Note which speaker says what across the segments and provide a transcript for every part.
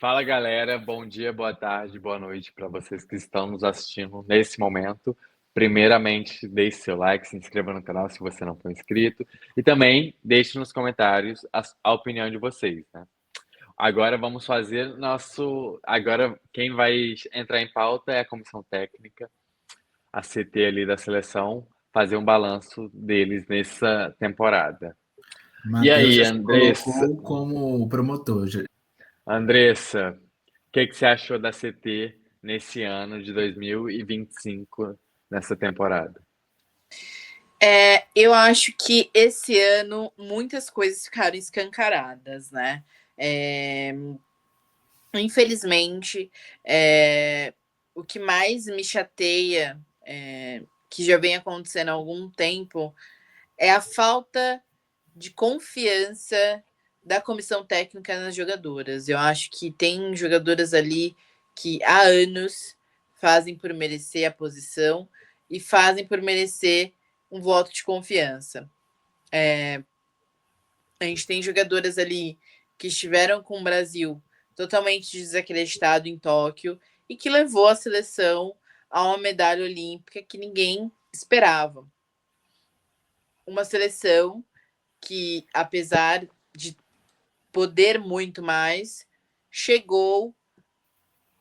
Speaker 1: Fala galera, bom dia, boa tarde, boa noite para vocês que estão nos assistindo nesse momento. Primeiramente, deixe seu like, se inscreva no canal se você não for inscrito e também deixe nos comentários a opinião de vocês, né? Agora vamos fazer nosso. Agora quem vai entrar em pauta é a comissão técnica, a CT ali da seleção, fazer um balanço deles nessa temporada. E
Speaker 2: Matheus
Speaker 1: aí,
Speaker 2: já se
Speaker 1: Andressa?
Speaker 2: colocou como promotor.
Speaker 1: Andressa, o que você achou da CT nesse ano de 2025, nessa temporada?
Speaker 3: Eu acho que esse ano muitas coisas ficaram escancaradas, né? É, Infelizmente, o que mais me chateia, que já vem acontecendo há algum tempo, é a falta de confiança da comissão técnica nas jogadoras. Eu acho que tem jogadoras ali que há anos fazem por merecer a posição e fazem por merecer um voto de confiança. A gente tem jogadoras ali que estiveram com o Brasil totalmente desacreditado em Tóquio e que levou a seleção a uma medalha olímpica que ninguém esperava. Uma seleção que, apesar de poder muito mais, chegou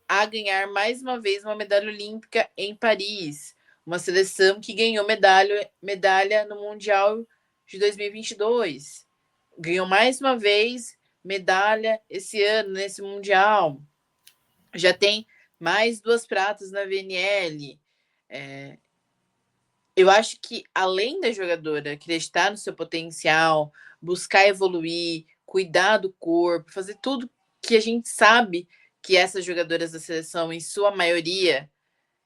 Speaker 3: a ganhar mais uma vez uma medalha olímpica em Paris. Uma seleção que ganhou medalha no Mundial de 2022. Ganhou mais uma vez medalha esse ano, nesse Mundial. Já tem mais 2 pratas na VNL. Eu acho que, além da jogadora acreditar no seu potencial, buscar evoluir, cuidar do corpo, fazer tudo que a gente sabe que essas jogadoras da seleção, em sua maioria,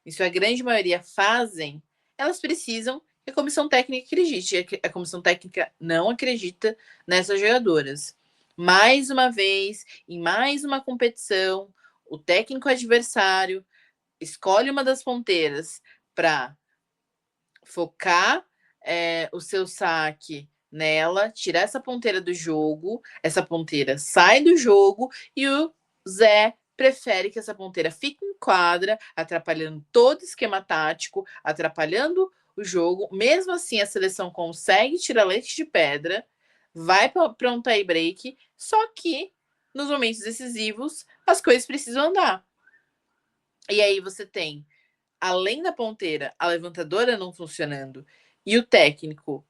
Speaker 3: em sua grande maioria, fazem, elas precisam que a comissão técnica acredite. A comissão técnica não acredita nessas jogadoras. Mais uma vez, em mais uma competição, o técnico adversário escolhe uma das ponteiras para focar o seu saque nela, tirar essa ponteira do jogo, essa ponteira sai do jogo e o Zé prefere que essa ponteira fique em quadra, atrapalhando todo o esquema tático, atrapalhando o jogo. Mesmo assim, a seleção consegue tirar leite de pedra, vai para um tie break, só que nos momentos decisivos as coisas precisam andar. E aí você tem, além da ponteira, a levantadora não funcionando e o técnico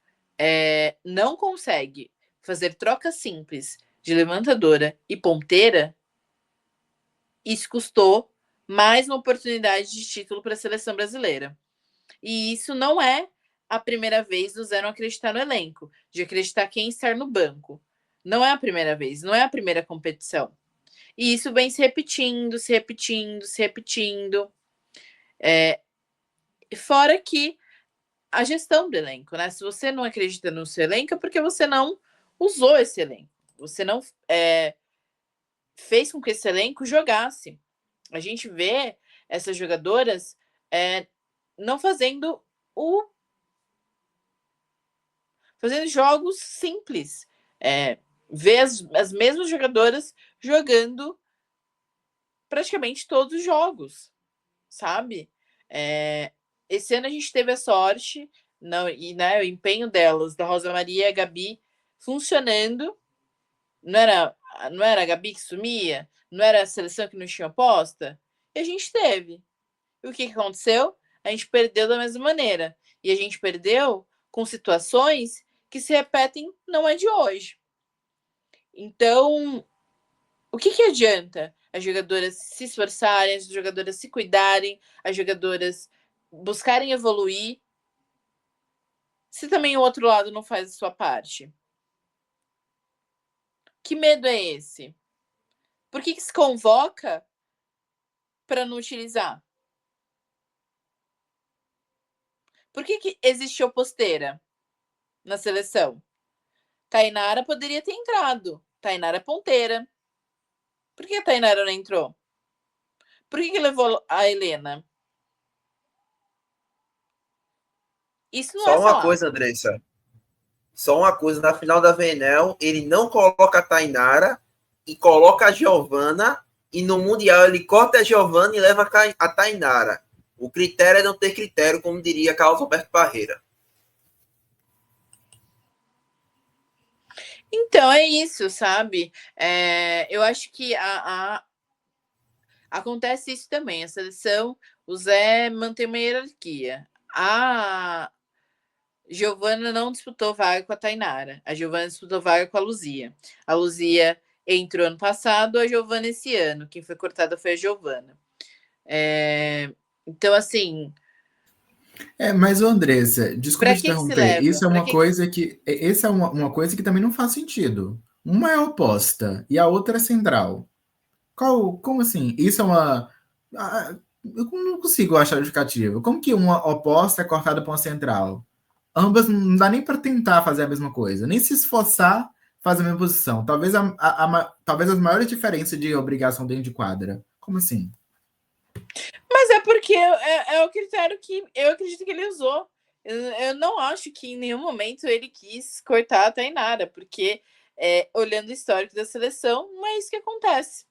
Speaker 3: não consegue fazer troca simples de levantadora e ponteira, isso custou mais uma oportunidade de título para a seleção brasileira. E isso não é a primeira vez do Zé não acreditar no elenco, de acreditar quem estar no banco. Não é a primeira vez, não é a primeira competição. E isso vem se repetindo, se repetindo, se repetindo. Fora que a gestão do elenco, né? Se você não acredita no seu elenco, é porque você não usou esse elenco. Você não fez com que esse elenco jogasse. A gente vê essas jogadoras não fazendo fazendo jogos simples. Vê as mesmas jogadoras jogando praticamente todos os jogos, sabe? Esse ano a gente teve a sorte o empenho delas, da Rosa Maria e a Gabi, funcionando. Não era a Gabi que sumia? Não era a seleção que não tinha aposta? E a gente teve. E o que aconteceu? A gente perdeu da mesma maneira. E a gente perdeu com situações que se repetem, não é de hoje. Então, o que adianta as jogadoras se esforçarem, as jogadoras se cuidarem, as jogadoras buscarem evoluir, se também o outro lado não faz a sua parte? Que medo é esse? Por que se convoca para não utilizar? Por que existe posteira na seleção? Tainara poderia ter entrado. Tainara é ponteira. Por que a Tainara não entrou? Por que levou a Helena? Isso não
Speaker 4: Só
Speaker 3: é
Speaker 4: uma
Speaker 3: falar.
Speaker 4: coisa, Andressa. Só uma coisa, na final da VNL, ele não coloca a Tainara e coloca a Giovana e no Mundial ele corta a Giovana e leva a Tainara. O critério é não ter critério, como diria Carlos Alberto Parreira.
Speaker 3: Então, é isso, sabe? Eu acho que acontece isso também. A seleção, o Zé mantém uma hierarquia. A Giovana não disputou vaga com a Tainara. A Giovana disputou vaga com a Luzia. A Luzia entrou ano passado, a Giovana esse ano. Quem foi cortada foi a Giovana. Então, assim.
Speaker 2: Mas, Andressa, desculpa te
Speaker 3: Que se
Speaker 2: interromper.
Speaker 3: leva?
Speaker 2: Isso é uma coisa que. Essa é uma coisa que também não faz sentido. Uma é oposta e a outra é central. Como assim? Isso é uma. Eu não consigo achar justificativa. Como que uma oposta é cortada por uma central? Ambas não dá nem para tentar fazer a mesma coisa, nem se esforçar fazer a mesma posição. Talvez, talvez as maiores diferenças de obrigação dentro de quadra. Como assim?
Speaker 3: Mas é porque é o critério que eu acredito que ele usou. Eu não acho que em nenhum momento ele quis cortar a Tainara, porque olhando o histórico da seleção, não é isso que acontece.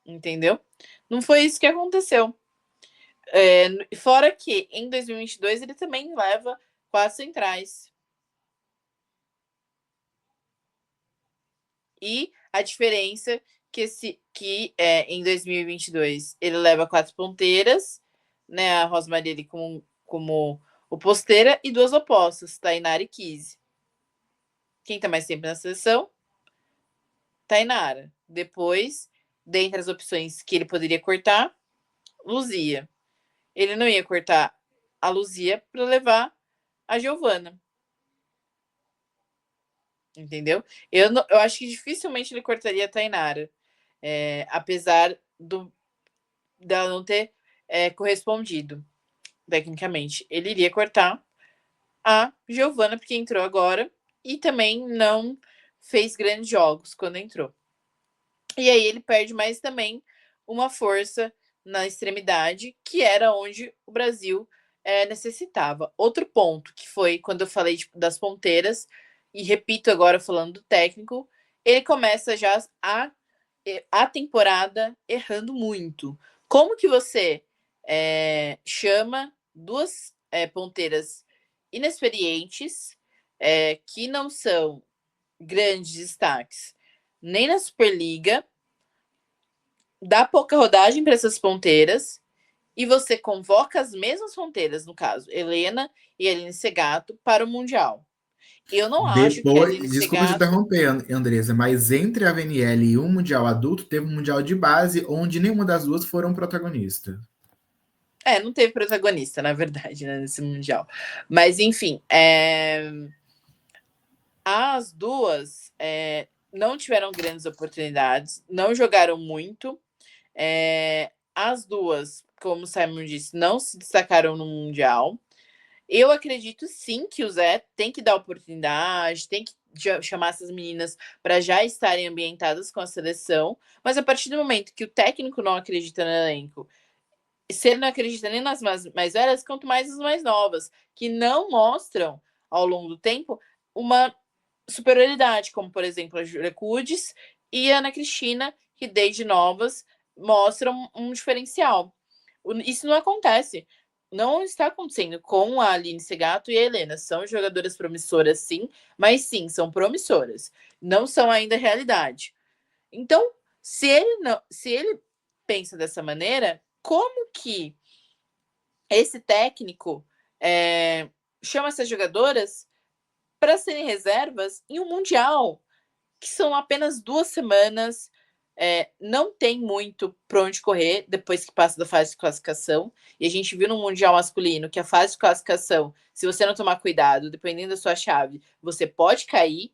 Speaker 3: Entendeu? Não foi isso que aconteceu. Fora que em 2022 ele também leva 4 centrais. E a diferença que em 2022 ele leva 4 ponteiras, né? A Rosmarie como o posteira e 2 opostas, Tainara e Kizzy. Quem tá mais tempo na seleção? Tainara. Depois, dentre as opções que ele poderia cortar, Luzia. Ele não ia cortar a Luzia para levar a Giovana. Entendeu? Eu acho que dificilmente ele cortaria a Tainara. Apesar dela não ter correspondido tecnicamente. Ele iria cortar a Giovana, porque entrou agora, e também não fez grandes jogos quando entrou. E aí ele perde mais também uma força na extremidade, que era onde o Brasil necessitava. Outro ponto, que foi quando eu falei das ponteiras, e repito agora falando do técnico, ele começa já a temporada errando muito. Como que você chama 2 ponteiras inexperientes, que não são grandes destaques nem na Superliga, dá pouca rodagem para essas ponteiras e você convoca as mesmas ponteiras, no caso, Helena e Aline Segato, para o Mundial. Eu não acho que a Aline
Speaker 2: Desculpa te interromper, Andresa, mas entre a VNL e o Mundial Adulto, teve um Mundial de base onde nenhuma das duas foram protagonistas.
Speaker 3: Não teve protagonista, na verdade, né, nesse Mundial. Mas, enfim, as duas não tiveram grandes oportunidades, não jogaram muito. As duas, como o Simon disse, não se destacaram no Mundial. Eu acredito sim que o Zé tem que dar oportunidade, tem que chamar essas meninas para já estarem ambientadas com a seleção, mas a partir do momento que o técnico não acredita no elenco, se ele não acredita nem nas mais velhas, quanto mais as mais novas, que não mostram ao longo do tempo uma superioridade, como por exemplo a Júlia Cudes e a Ana Cristina, que desde novas mostram um diferencial. Isso não acontece. Não está acontecendo com a Aline Segato e a Helena. São jogadoras promissoras, sim, mas sim, são promissoras. Não são ainda realidade. Então, se ele pensa dessa maneira, como que esse técnico chama essas jogadoras para serem reservas em um Mundial, que são apenas 2 semanas, não tem muito para onde correr depois que passa da fase de classificação. E a gente viu no Mundial masculino que a fase de classificação, se você não tomar cuidado, dependendo da sua chave, você pode cair.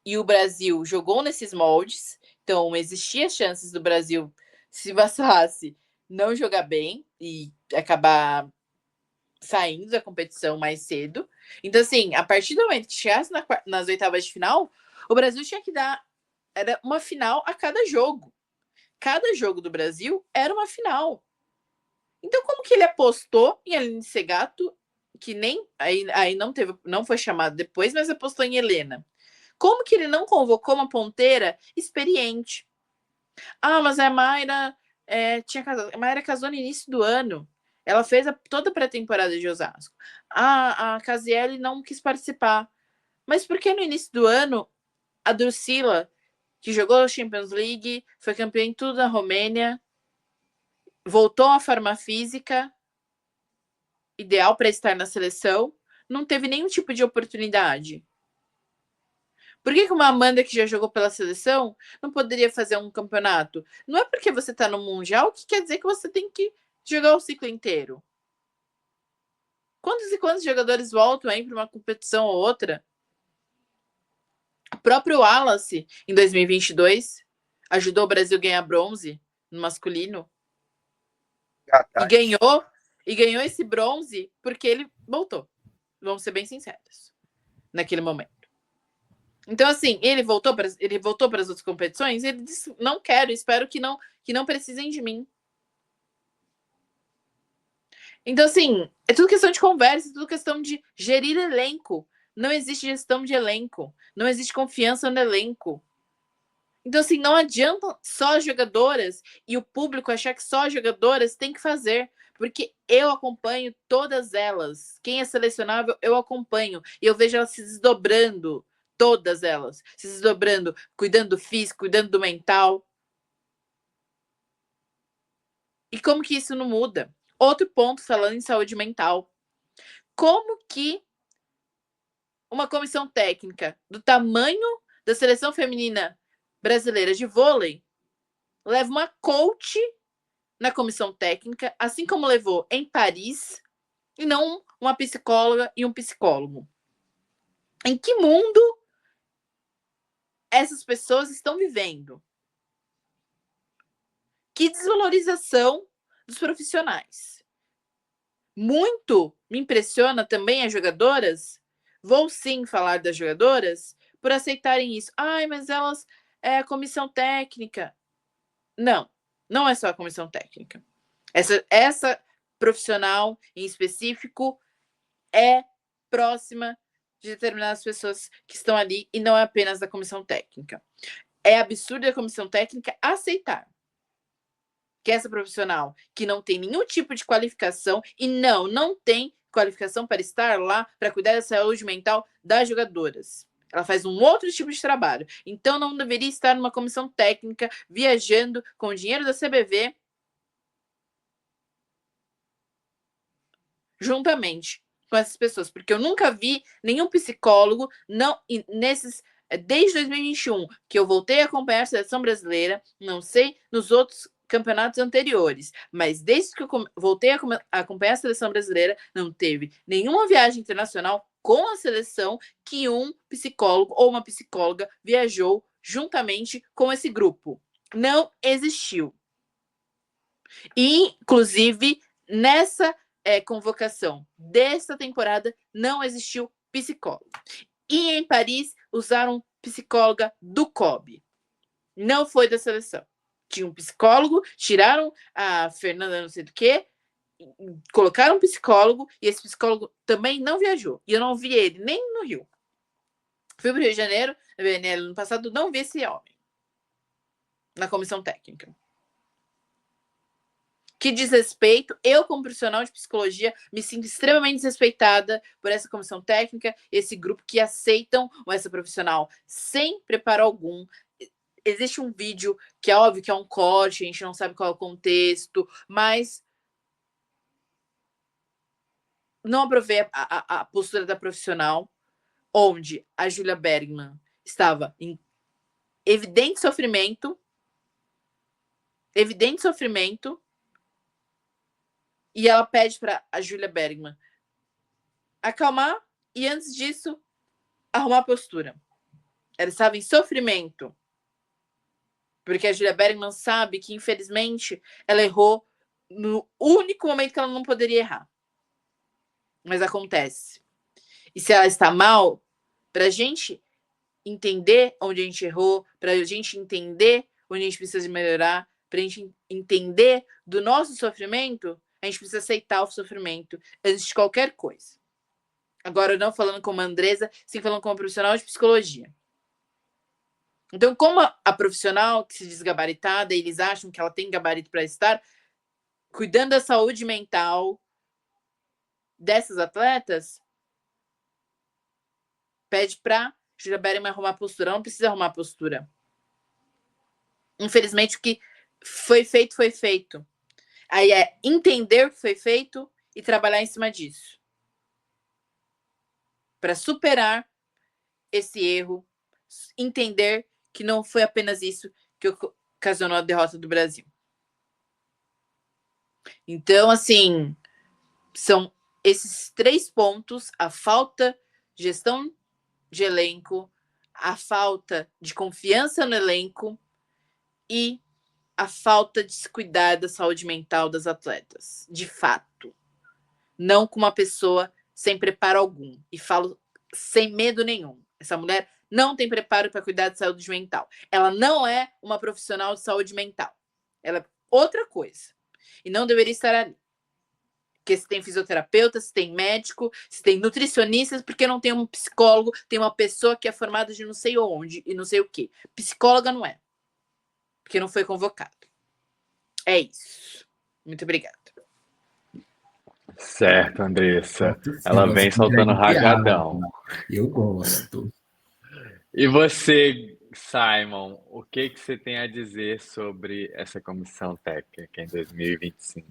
Speaker 3: E o Brasil jogou nesses moldes, então existia chances do Brasil, se vacilasse, não jogar bem e acabar saindo da competição mais cedo. Então, assim, a partir do momento que chegasse nas oitavas de final, o Brasil tinha que dar era uma final a cada jogo. Cada jogo do Brasil era uma final. Então, como que ele apostou em Aline Segato, que nem aí não foi chamado depois, mas apostou em Helena? Como que ele não convocou uma ponteira experiente? Ah, mas a Mayra tinha casado. A Mayra casou no início do ano. Ela fez toda a pré-temporada de Osasco. A Casiele não quis participar. Mas por que no início do ano a Drusila, que jogou a Champions League, foi campeã em tudo na Romênia, voltou à forma física, ideal para estar na seleção, não teve nenhum tipo de oportunidade? Por que uma Amanda que já jogou pela seleção não poderia fazer um campeonato? Não é porque você está no Mundial que quer dizer que você tem que jogar o ciclo inteiro. Quantos e quantos jogadores voltam aí para uma competição ou outra? O próprio Wallace, em 2022, ajudou o Brasil a ganhar bronze no masculino. E ganhou esse bronze porque ele voltou. Vamos ser bem sinceros. Naquele momento. Então, assim, ele voltou para as outras competições, ele disse, não quero, espero que não precisem de mim. Então, assim, é tudo questão de conversa, é tudo questão de gerir elenco. Não existe gestão de elenco. Não existe confiança no elenco. Então, assim, não adianta só jogadoras e o público achar que só jogadoras tem que fazer. Porque eu acompanho todas elas. Quem é selecionável, eu acompanho. E eu vejo elas se desdobrando. Todas elas. Se desdobrando, cuidando do físico, cuidando do mental. E como que isso não muda? Outro ponto, falando em saúde mental. Como que uma comissão técnica do tamanho da seleção feminina brasileira de vôlei leva uma coach na comissão técnica, assim como levou em Paris, e não uma psicóloga e um psicólogo? Em que mundo essas pessoas estão vivendo? Que desvalorização dos profissionais. Muito me impressiona também as jogadoras, vou sim falar das jogadoras, por aceitarem isso. Ai, mas elas é a comissão técnica. Não, não é só a comissão técnica. Essa profissional em específico é próxima de determinadas pessoas que estão ali e não é apenas da comissão técnica. É absurdo a comissão técnica aceitar que essa profissional que não tem nenhum tipo de qualificação e não tem qualificação para estar lá para cuidar da saúde mental das jogadoras. Ela faz um outro tipo de trabalho. Então não deveria estar numa comissão técnica viajando com o dinheiro da CBV juntamente com essas pessoas, porque eu nunca vi nenhum psicólogo desde 2021 que eu voltei a acompanhar a seleção brasileira, não sei nos outros campeonatos anteriores, mas desde que eu voltei a acompanhar a seleção brasileira, não teve nenhuma viagem internacional com a seleção que um psicólogo ou uma psicóloga viajou juntamente com esse grupo. Não existiu. E, inclusive, nessa convocação dessa temporada, não existiu psicólogo. E em Paris, usaram psicóloga do COB. Não foi da seleção. Tinha um psicólogo, tiraram a Fernanda não sei do que, colocaram um psicólogo, e esse psicólogo também não viajou. E eu não vi ele nem no Rio. Fui para o Rio de Janeiro, na BNL no passado, não vi esse homem na comissão técnica. Que desrespeito. Eu, como profissional de psicologia, me sinto extremamente desrespeitada por essa comissão técnica, esse grupo que aceitam essa profissional sem preparo algum. Existe um vídeo que é óbvio que é um corte, a gente não sabe qual é o contexto, mas não aprovei a postura da profissional, onde a Júlia Bergman estava em evidente sofrimento, e ela pede para a Júlia Bergman acalmar e, antes disso, arrumar a postura. Ela estava em sofrimento. Porque a Júlia Bergman sabe que, infelizmente, ela errou no único momento que ela não poderia errar. Mas acontece. E se ela está mal, para a gente entender onde a gente errou, para a gente entender onde a gente precisa melhorar, para a gente entender do nosso sofrimento, a gente precisa aceitar o sofrimento antes de qualquer coisa. Agora, não falando como a Andresa, sim falando como profissional de psicologia. Então, como a profissional que se diz gabaritada, eles acham que ela tem gabarito para estar cuidando da saúde mental dessas atletas, pede para Julia Bergman arrumar postura. Ela não precisa arrumar postura. Infelizmente, o que foi feito, foi feito. Aí é entender o que foi feito e trabalhar em cima disso. Para superar esse erro, entender que não foi apenas isso que ocasionou a derrota do Brasil. Então, assim, são esses 3 pontos: a falta de gestão de elenco, a falta de confiança no elenco e a falta de se cuidar da saúde mental das atletas, de fato. Não com uma pessoa sem preparo algum. E falo sem medo nenhum. Essa mulher não tem preparo para cuidar de saúde mental. Ela não é uma profissional de saúde mental. Ela é outra coisa. E não deveria estar ali. Porque se tem fisioterapeuta, se tem médico, se tem nutricionistas, porque não tem um psicólogo, tem uma pessoa que é formada de não sei onde e não sei o quê. Psicóloga não é. Porque não foi convocado. É isso. Muito obrigada.
Speaker 1: Certo, Andressa.
Speaker 2: Sim,
Speaker 1: Ela
Speaker 2: você
Speaker 1: vem soltando
Speaker 2: entrega em piada.
Speaker 1: rajadão.
Speaker 2: Eu gosto.
Speaker 1: E você, Simon, o que que você tem a dizer sobre essa comissão técnica em 2025?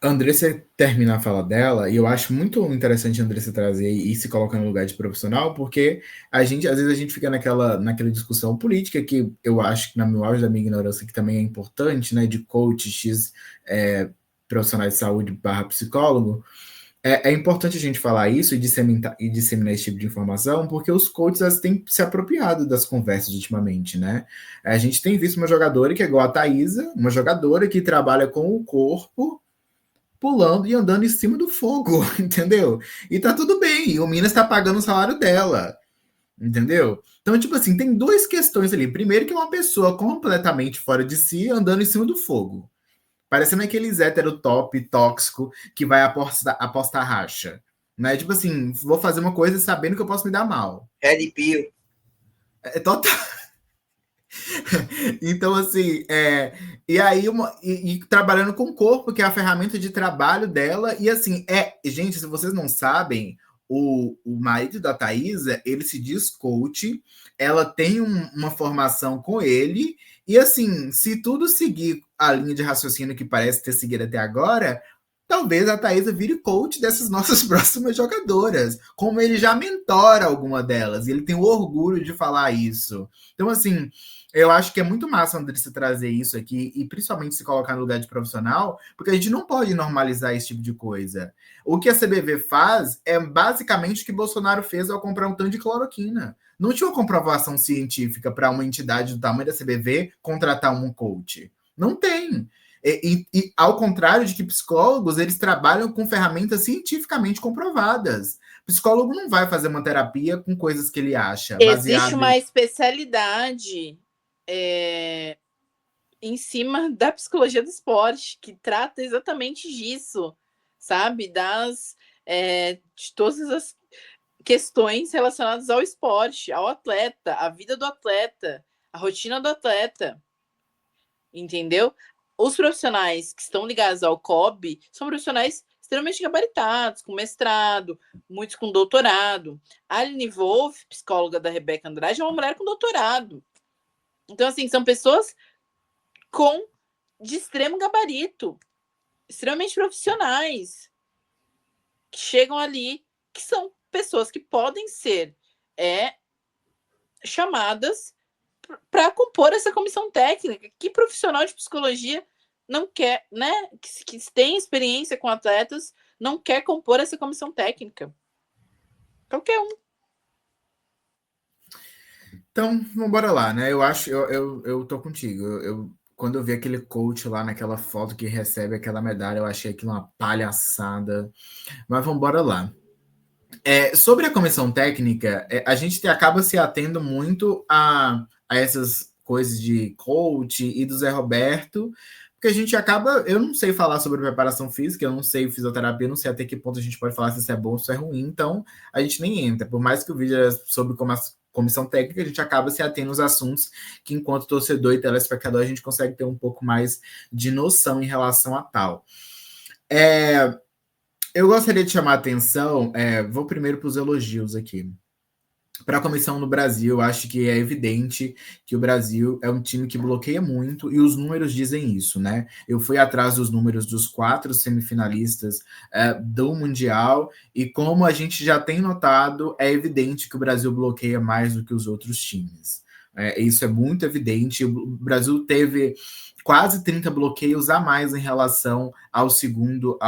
Speaker 2: Andressa termina a fala dela, e eu acho muito interessante a Andressa trazer e se colocar no lugar de profissional, porque às vezes a gente fica naquela discussão política, que eu acho que, na meu auge da minha ignorância, que também é importante, né, de coach, profissionais de saúde / psicólogo. É importante a gente falar isso e disseminar esse tipo de informação, porque os coaches têm se apropriado das conversas ultimamente, né? A gente tem visto uma jogadora que é igual a Thaisa, uma jogadora que trabalha com o corpo, pulando e andando em cima do fogo, entendeu? E tá tudo bem, e o Minas tá pagando o salário dela, entendeu? Então, tipo assim, tem 2 questões ali. Primeiro, que é uma pessoa completamente fora de si, andando em cima do fogo. Parecendo aqueles hétero top, tóxico, que vai apostar racha. Né? Tipo assim, vou fazer uma coisa sabendo que eu posso me dar mal.
Speaker 4: Red Pill.
Speaker 2: É total. Então, assim, e aí, trabalhando com o corpo, que é a ferramenta de trabalho dela, e assim, gente, se vocês não sabem, o marido da Thaisa, ele se diz coach, ela tem uma formação com ele, e assim, se tudo seguir a linha de raciocínio que parece ter seguido até agora, talvez a Thaisa vire coach dessas nossas próximas jogadoras, como ele já mentora alguma delas, e ele tem o orgulho de falar isso. Então, assim, eu acho que é muito massa, Andressa, trazer isso aqui e principalmente se colocar no lugar de profissional, porque a gente não pode normalizar esse tipo de coisa. O que a CBV faz é basicamente o que Bolsonaro fez ao comprar um tanto de cloroquina. Não tinha uma comprovação científica para uma entidade do tamanho da CBV contratar um coach. Não tem. E ao contrário de que psicólogos, eles trabalham com ferramentas cientificamente comprovadas. Psicólogo não vai fazer uma terapia com coisas que ele acha.
Speaker 3: Existe uma especialidade em cima da psicologia do esporte, que trata exatamente disso, sabe? De todas as questões relacionadas ao esporte, ao atleta, a vida do atleta, a rotina do atleta. Entendeu? Os profissionais que estão ligados ao COB são profissionais extremamente gabaritados, com mestrado, muitos com doutorado. A Aline Wolff, psicóloga da Rebeca Andrade, é uma mulher com doutorado. Então, assim, são pessoas de extremo gabarito, extremamente profissionais, que chegam ali, que são pessoas que podem ser chamadas para compor essa comissão técnica. Que profissional de psicologia não quer, né, que tem experiência com atletas, não quer compor essa comissão técnica? Qualquer um.
Speaker 2: Então, vamos embora lá, né? Eu tô contigo. Quando eu vi aquele coach lá naquela foto que recebe aquela medalha, eu achei aquilo uma palhaçada. Mas vamos embora lá. Sobre a comissão técnica, a gente acaba se atendo muito a essas coisas de coach e do Zé Roberto, porque a gente acaba... Eu não sei falar sobre preparação física, eu não sei fisioterapia, eu não sei até que ponto a gente pode falar se isso é bom ou se é ruim, então a gente nem entra. Por mais que o vídeo era sobre como as comissão técnica, a gente acaba se atendo aos assuntos que, enquanto torcedor e telespectador, a gente consegue ter um pouco mais de noção em relação a tal. Eu gostaria de chamar a atenção, vou primeiro para os elogios aqui. Para a comissão no Brasil, eu acho que é evidente que o Brasil é um time que bloqueia muito, e os números dizem isso, né? Eu fui atrás dos números dos 4 semifinalistas do Mundial, e como a gente já tem notado, é evidente que o Brasil bloqueia mais do que os outros times. Isso é muito evidente. O Brasil teve quase 30 bloqueios a mais em relação ao segundo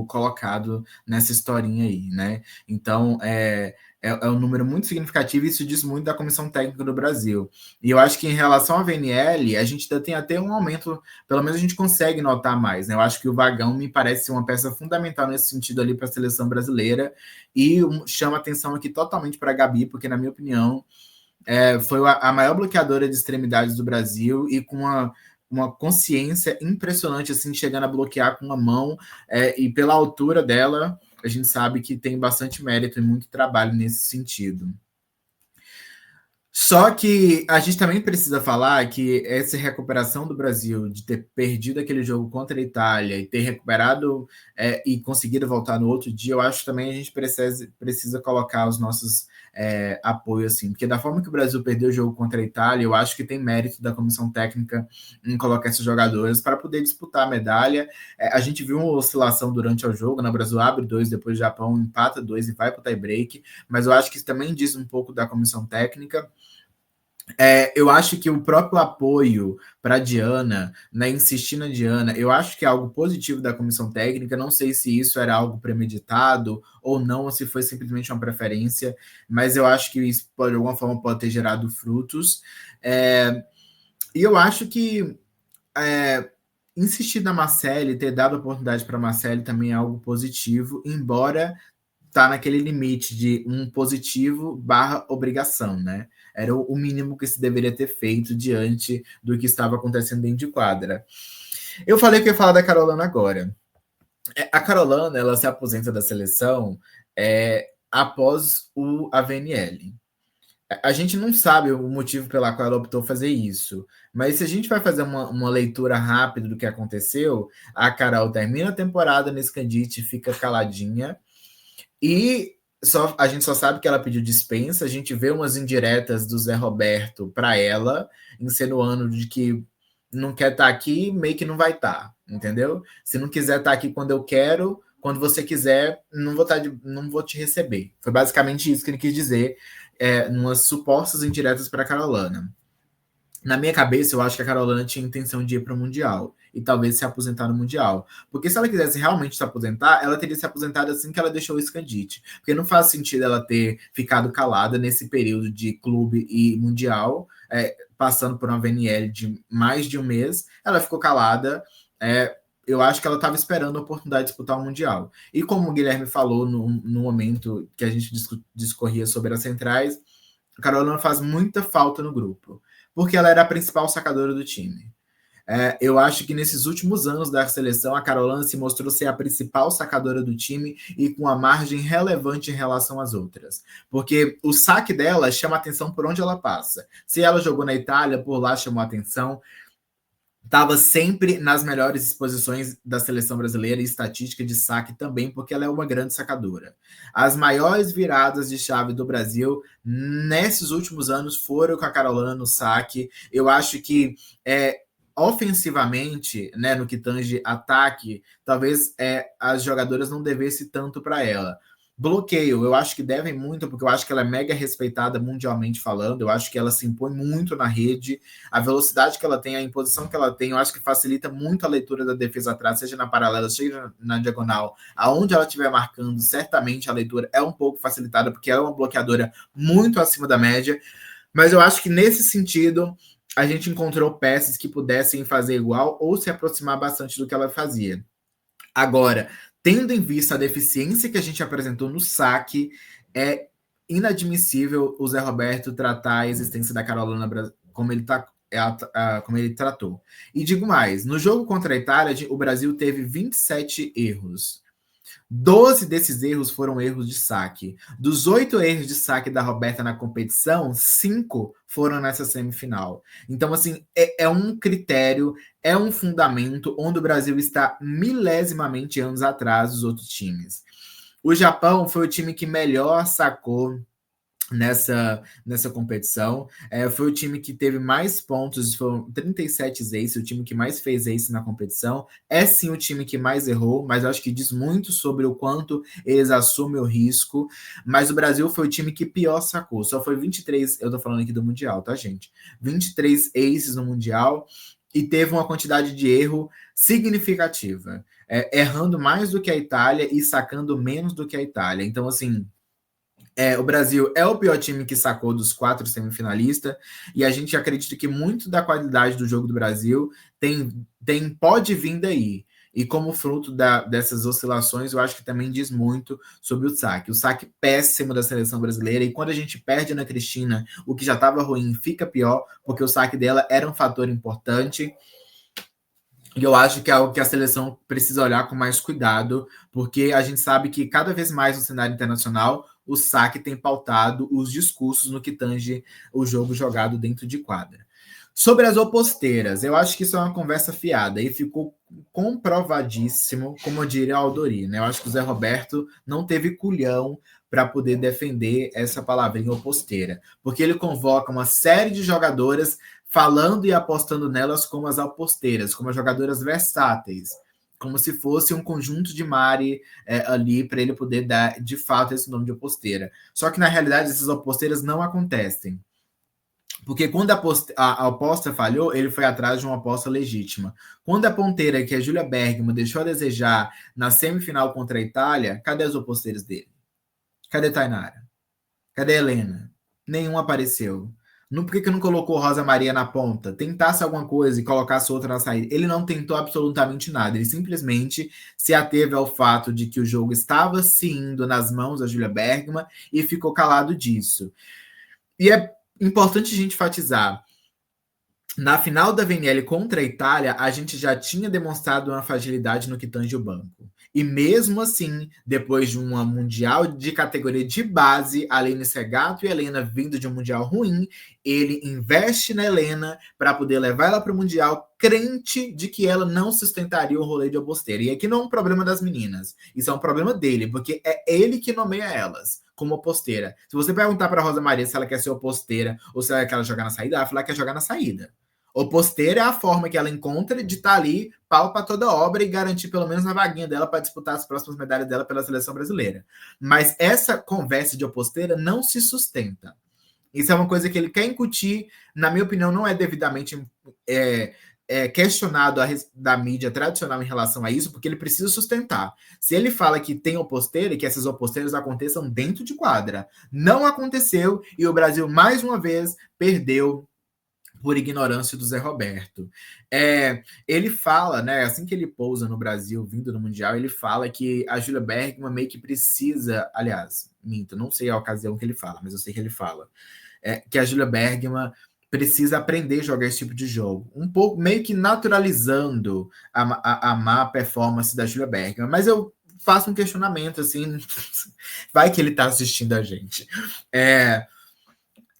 Speaker 2: colocado nessa historinha aí, né? Então, é um número muito significativo, e isso diz muito da comissão técnica do Brasil. E eu acho que em relação à VNL, a gente tem até um aumento, pelo menos a gente consegue notar mais, né? Eu acho que o Vagão me parece ser uma peça fundamental nesse sentido ali para a seleção brasileira, e chama atenção aqui totalmente para a Gabi, porque, na minha opinião, foi a maior bloqueadora de extremidades do Brasil, e com uma consciência impressionante, assim, chegando a bloquear com uma mão, e pela altura dela, a gente sabe que tem bastante mérito e muito trabalho nesse sentido. Só que a gente também precisa falar que essa recuperação do Brasil, de ter perdido aquele jogo contra a Itália e ter recuperado e conseguido voltar no outro dia, eu acho que também a gente precisa colocar os nossos apoios, assim, porque da forma que o Brasil perdeu o jogo contra a Itália, eu acho que tem mérito da comissão técnica em colocar esses jogadores para poder disputar a medalha. A gente viu uma oscilação durante o jogo, né? O Brasil abre 2, depois o Japão empata 2 e vai para o tie-break, mas eu acho que isso também diz um pouco da comissão técnica. Eu acho que o próprio apoio para a Diana, né, insistir na Diana, eu acho que é algo positivo da comissão técnica. Não sei se isso era algo premeditado ou não, ou se foi simplesmente uma preferência, mas eu acho que isso, de alguma forma, pode ter gerado frutos. E eu acho que insistir na Marcele, ter dado oportunidade para a Marcele também é algo positivo, embora tá naquele limite de um positivo / obrigação, né? Era o mínimo que se deveria ter feito diante do que estava acontecendo dentro de quadra. Eu falei que eu ia falar da Carolina agora. A Carolina, ela se aposenta da seleção após a VNL. A gente não sabe o motivo pela qual ela optou fazer isso, mas se a gente vai fazer uma leitura rápida do que aconteceu, a Carol termina a temporada nesse Candite, fica caladinha, e a gente só sabe que ela pediu dispensa. A gente vê umas indiretas do Zé Roberto para ela, insinuando de que não quer estar aqui, meio que não vai estar, entendeu? Se não quiser estar aqui quando eu quero, quando você quiser, não vou te receber. Foi basicamente isso que ele quis dizer, umas supostas indiretas para a Carolina. Na minha cabeça, eu acho que a Carolina tinha intenção de ir para o Mundial e talvez se aposentar no Mundial. Porque se ela quisesse realmente se aposentar, ela teria se aposentado assim que ela deixou o Scandite. Porque não faz sentido ela ter ficado calada nesse período de clube e Mundial, passando por uma VNL de mais de um mês. Ela ficou calada. Eu acho que ela estava esperando a oportunidade de disputar o Mundial. E como o Guilherme falou no momento que a gente discorria sobre as centrais, a Carolina faz muita falta no grupo, porque ela era a principal sacadora do time. Eu acho que nesses últimos anos da seleção, a Carolina se mostrou ser a principal sacadora do time e com uma margem relevante em relação às outras. Porque o saque dela chama atenção por onde ela passa. Se ela jogou na Itália, por lá chamou atenção. Estava sempre nas melhores exposições da seleção brasileira e estatística de saque também, porque ela é uma grande sacadora. As maiores viradas de chave do Brasil nesses últimos anos foram com a Carolina no saque. Eu acho que ofensivamente, né, no que tange ataque, talvez as jogadoras não devessem tanto para ela. Bloqueio, eu acho que devem muito, porque eu acho que ela é mega respeitada mundialmente falando. Eu acho que ela se impõe muito na rede. A velocidade que ela tem, a imposição que ela tem, eu acho que facilita muito a leitura da defesa atrás, seja na paralela, seja na diagonal. Aonde ela estiver marcando, certamente a leitura é um pouco facilitada, porque ela é uma bloqueadora muito acima da média. Mas eu acho que nesse sentido, a gente encontrou peças que pudessem fazer igual ou se aproximar bastante do que ela fazia. Agora, tendo em vista a deficiência que a gente apresentou no saque, é inadmissível o Zé Roberto tratar a existência da Carolina como ele tratou. E digo mais, no jogo contra a Itália, o Brasil teve 27 erros. 12 desses erros foram erros de saque. Dos 8 erros de saque da Roberta na competição, 5 foram nessa semifinal. Então, assim, é um critério, é um fundamento onde o Brasil está milesimamente anos atrás dos outros times. O Japão foi o time que melhor sacou nessa competição. Foi o time que teve mais pontos, foram 37 aces, o time que mais fez ace na competição. É sim o time que mais errou, mas eu acho que diz muito sobre o quanto eles assumem o risco. Mas o Brasil foi o time que pior sacou. Só foi 23, eu tô falando aqui do Mundial, tá, gente? 23 aces no Mundial e teve uma quantidade de erro significativa. Errando mais do que a Itália e sacando menos do que a Itália. Então, assim, o Brasil é o pior time que sacou dos 4 semifinalistas, e a gente acredita que muito da qualidade do jogo do Brasil pode vir daí. E como fruto dessas oscilações, eu acho que também diz muito sobre o saque. O saque péssimo da seleção brasileira, e quando a gente perde na Cristina, o que já estava ruim fica pior, porque o saque dela era um fator importante. E eu acho que é algo que a seleção precisa olhar com mais cuidado, porque a gente sabe que cada vez mais no cenário internacional o saque tem pautado os discursos no que tange o jogo jogado dentro de quadra. Sobre as oposteiras, eu acho que isso é uma conversa fiada e ficou comprovadíssimo, como eu diria a Aldori, né? Eu acho que o Zé Roberto não teve culhão para poder defender essa palavrinha oposteira, porque ele convoca uma série de jogadoras falando e apostando nelas como as oposteiras, como as jogadoras versáteis, como se fosse um conjunto de Mari ali para ele poder dar, de fato, esse nome de oposteira. Só que, na realidade, essas oposteiras não acontecem. Porque quando a aposta falhou, ele foi atrás de uma aposta legítima. Quando a ponteira, que é a Júlia Bergman, deixou a desejar na semifinal contra a Itália, cadê as oposteiras dele? Cadê a Tainara? Cadê a Helena? Nenhuma apareceu. Por que não colocou Rosa Maria na ponta? Tentasse alguma coisa e colocasse outra na saída. Ele não tentou absolutamente nada. Ele simplesmente se ateve ao fato de que o jogo estava se indo nas mãos da Júlia Bergman e ficou calado disso. E é importante a gente enfatizar. Na final da VNL contra a Itália, a gente já tinha demonstrado uma fragilidade no que tange o banco. E mesmo assim, depois de uma mundial de categoria de base, a Aline Segato e a Helena vindo de um mundial ruim, ele investe na Helena para poder levar ela para o mundial, crente de que ela não sustentaria o rolê de oposteira. E aqui não é um problema das meninas, isso é um problema dele, porque é ele que nomeia elas como oposteira. Se você perguntar para a Rosa Maria se ela quer ser oposteira ou se ela quer jogar na saída, ela vai falar que quer jogar na saída. Oposteira é a forma que ela encontra de estar ali, pau para toda obra e garantir pelo menos a vaguinha dela para disputar as próximas medalhas dela pela seleção brasileira. Mas essa conversa de oposteira não se sustenta. Isso é uma coisa que ele quer incutir, na minha opinião, não é devidamente questionado da mídia tradicional em relação a isso, porque ele precisa sustentar. Se ele fala que tem oposteira e que essas oposteiras aconteçam dentro de quadra, não aconteceu e o Brasil, mais uma vez, perdeu por ignorância do Zé Roberto. Ele fala, né, assim que ele pousa no Brasil, vindo no Mundial, ele fala que a Júlia Bergman meio que precisa, aliás, minto, não sei a ocasião que ele fala, mas eu sei que ele fala, que a Júlia Bergman precisa aprender a jogar esse tipo de jogo, um pouco meio que naturalizando a má performance da Júlia Bergman, mas eu faço um questionamento, assim, vai que ele tá assistindo a gente.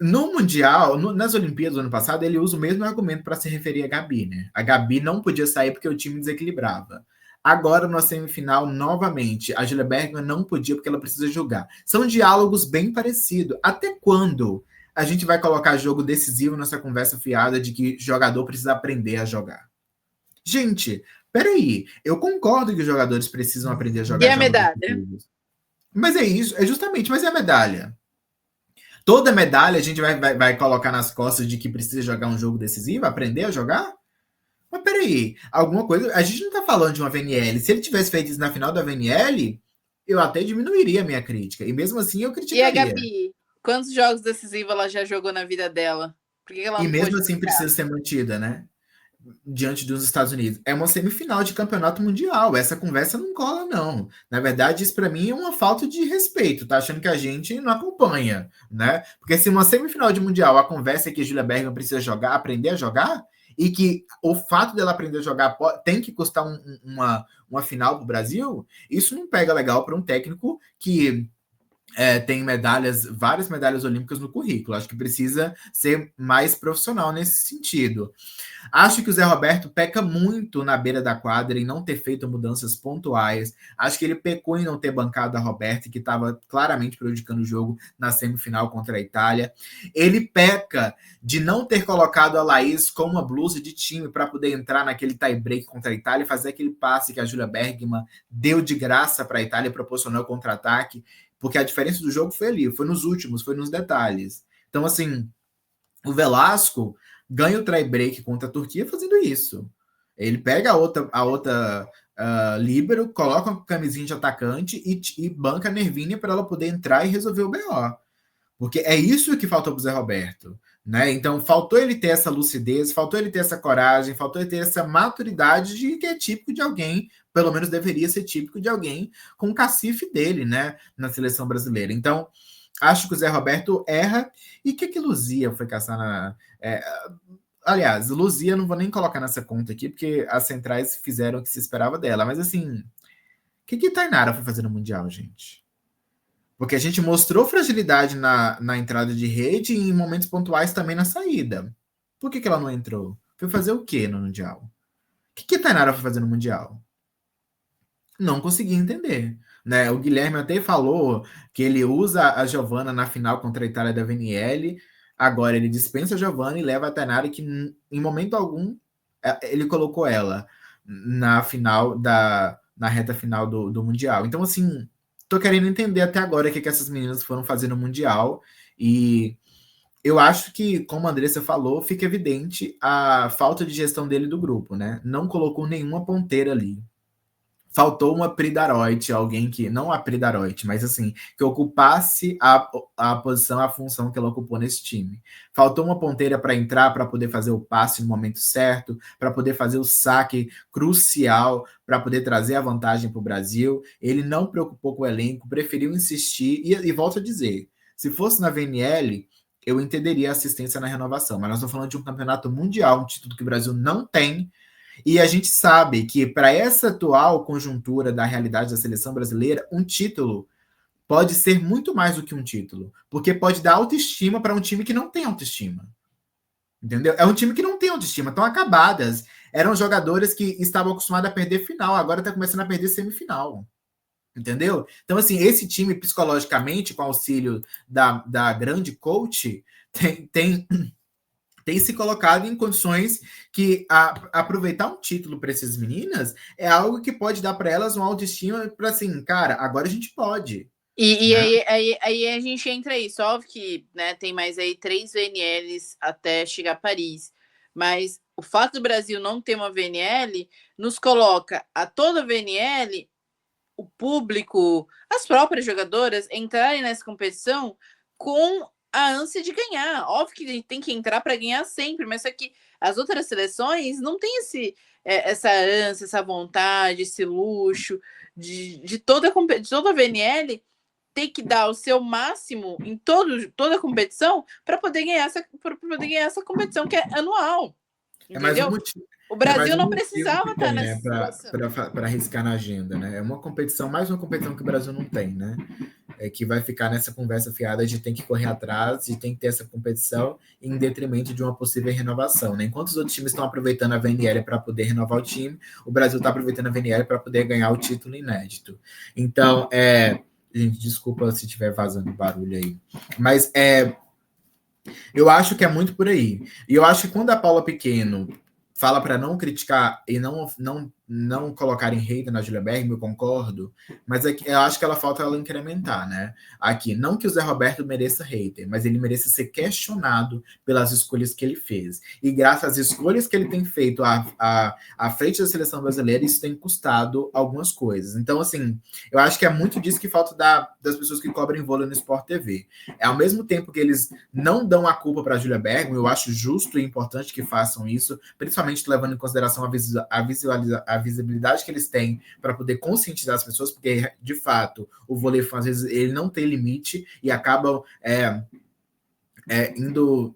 Speaker 2: No Mundial, nas Olimpíadas do ano passado, ele usa o mesmo argumento para se referir a Gabi, né? A Gabi não podia sair porque o time desequilibrava. Agora, na semifinal, novamente, a Júlia Bergman não podia porque ela precisa jogar. São diálogos bem parecidos. Até quando a gente vai colocar jogo decisivo nessa conversa fiada de que jogador precisa aprender a jogar? Gente, peraí. Eu concordo que os jogadores precisam aprender a jogar.
Speaker 3: E a medalha?
Speaker 2: Mas é isso, justamente, mas é a medalha. Toda medalha a gente vai colocar nas costas de que precisa jogar um jogo decisivo, aprender a jogar? Mas peraí, alguma coisa... A gente não tá falando de uma VNL. Se ele tivesse feito isso na final da VNL, eu até diminuiria a minha crítica. E mesmo assim eu criticaria.
Speaker 3: E a Gabi? Quantos jogos decisivos ela já jogou na vida dela? Por que ela não
Speaker 2: e mesmo assim
Speaker 3: ficar?
Speaker 2: Precisa ser mantida, né? Diante dos Estados Unidos. É uma semifinal de campeonato mundial. Essa conversa não cola, não. Na verdade, isso para mim é uma falta de respeito. Tá achando que a gente não acompanha, né? Porque se uma semifinal de mundial a conversa é que a Júlia Bergman precisa jogar, aprender a jogar, e que o fato dela aprender a jogar tem que custar uma final para o Brasil, isso não pega legal para um técnico que tem várias medalhas olímpicas no currículo. Acho que precisa ser mais profissional nesse sentido. Acho que o Zé Roberto peca muito na beira da quadra em não ter feito mudanças pontuais. Acho que ele pecou em não ter bancado a Roberta, que estava claramente prejudicando o jogo na semifinal contra a Itália. Ele peca de não ter colocado a Laís com uma blusa de time para poder entrar naquele tie-break contra a Itália e fazer aquele passe que a Júlia Bergman deu de graça para a Itália e proporcionou o contra-ataque, porque a diferença do jogo foi ali, foi nos últimos, foi nos detalhes. Então, assim, o Velasco ganha o tie-break contra a Turquia fazendo isso. Ele pega a outra líbero, coloca uma camisinha de atacante e banca a Nervinha para ela poder entrar e resolver o BO. Porque é isso que faltou para o Zé Roberto. Né? Então, faltou ele ter essa lucidez, faltou ele ter essa coragem, faltou ele ter essa maturidade de que é típico de alguém, pelo menos deveria ser típico de alguém com o cacife dele, né, na seleção brasileira. Então, acho que o Zé Roberto erra. E que Luzia foi caçar na... aliás, Luzia não vou nem colocar nessa conta aqui, porque as centrais fizeram o que se esperava dela. Mas, assim, o que Tainara foi fazer no Mundial, gente? Porque a gente mostrou fragilidade na entrada de rede e em momentos pontuais também na saída. Por que ela não entrou? Foi fazer o quê no Mundial? O que Tainara foi fazer no Mundial? Não consegui entender. Né? O Guilherme até falou que ele usa a Giovana na final contra a Itália da VNL. Agora ele dispensa a Giovana e leva a Tainara, que em momento algum ele colocou ela na final na reta final do Mundial. Então, assim, tô querendo entender até agora o que essas meninas foram fazer no Mundial. E eu acho que, como a Andressa falou, fica evidente a falta de gestão dele do grupo, né? Não colocou nenhuma ponteira ali. Faltou uma Pridaroit, alguém que, não a Pridaroit, mas assim, que ocupasse a posição, a função que ela ocupou nesse time. Faltou uma ponteira para entrar, para poder fazer o passe no momento certo, para poder fazer o saque crucial, para poder trazer a vantagem para o Brasil. Ele não preocupou com o elenco, preferiu insistir, e volto a dizer, se fosse na VNL, eu entenderia a assistência na renovação, mas nós estamos falando de um campeonato mundial, um título que o Brasil não tem. E a gente sabe que, para essa atual conjuntura da realidade da seleção brasileira, um título pode ser muito mais do que um título, porque pode dar autoestima para um time que não tem autoestima. Entendeu? É um time que não tem autoestima, estão acabadas. Eram jogadoras que estavam acostumadas a perder final, agora está começando a perder semifinal. Entendeu? Então, assim, esse time, psicologicamente, com auxílio da grande coach, tem se colocado em condições que aproveitar um título para essas meninas é algo que pode dar para elas uma autoestima para assim, cara, agora a gente pode.
Speaker 3: E aí a gente entra aí, só que, né, tem mais aí 3 VNLs até chegar a Paris, mas o fato do Brasil não ter uma VNL nos coloca a toda VNL, o público, as próprias jogadoras entrarem nessa competição com a ânsia de ganhar. Óbvio que tem que entrar para ganhar sempre, mas só que as outras seleções não tem essa ânsia, essa vontade, esse luxo de toda a VNL ter que dar o seu máximo em toda a competição para poder ganhar essa competição que é anual. Entendeu? O Brasil não precisava estar nessa situação.
Speaker 2: Para arriscar na agenda, né? É uma competição, mais uma competição que o Brasil não tem, né? Que vai ficar nessa conversa fiada de tem que correr atrás, de tem que ter essa competição em detrimento de uma possível renovação, né? Enquanto os outros times estão aproveitando a VNL para poder renovar o time, o Brasil está aproveitando a VNL para poder ganhar o título inédito. Então, gente, desculpa se estiver vazando barulho aí, mas eu acho que é muito por aí. E eu acho que quando a Paula Pequeno fala para não criticar e não colocar em hater na Júlia Bergman, eu concordo, mas eu acho que falta ela incrementar, né? Aqui, não que o Zé Roberto mereça hater, mas ele merece ser questionado pelas escolhas que ele fez. E graças às escolhas que ele tem feito à frente da seleção brasileira, isso tem custado algumas coisas. Então, assim, eu acho que é muito disso que falta das pessoas que cobrem vôlei no Sport TV. Ao mesmo tempo que eles não dão a culpa para a Júlia Bergman, eu acho justo e importante que façam isso, principalmente levando em consideração a visibilidade que eles têm para poder conscientizar as pessoas, porque, de fato, o vôlei, às vezes, ele não tem limite e acabam